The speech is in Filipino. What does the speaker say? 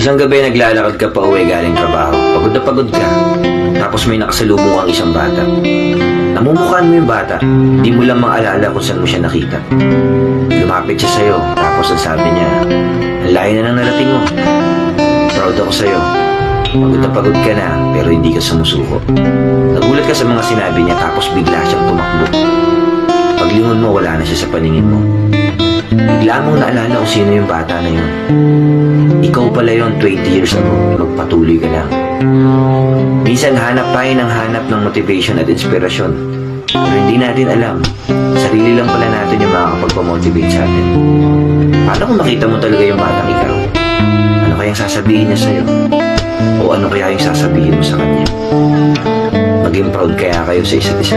Isang gabi naglalakad ka pa uwi galing trabaho. Pagod na pagod ka. Tapos may nakasalubong kang isang bata. Namumukhaan mo yung bata. Hindi mo lang maalala kung saan mo siya nakita. Lumapit siya sa'yo. Tapos ang sabi niya, ang layo na ng narating mo. Proud ako sa'yo. Pagod na pagod ka na, pero hindi ka sumusuko. Nagulat ka sa mga sinabi niya, tapos bigla siyang tumakbo. Paglingon mo, wala na siya sa paningin mo. Bigla mong naalala kung sino yung bata na yun. Ikaw pala yun 20 years ago. Magpatuloy ka lang. Minsan hanap tayo ng hanap ng motivation at inspirasyon. Pero hindi natin alam. Sarili lang pala natin yung makakapagpamotivate sa atin. Paano kung makita mo talaga yung batang ikaw? Ano kayang sasabihin niya sa'yo? O ano kaya yung sasabihin mo sa kanya? Maging proud kaya kayo sa isa't isa.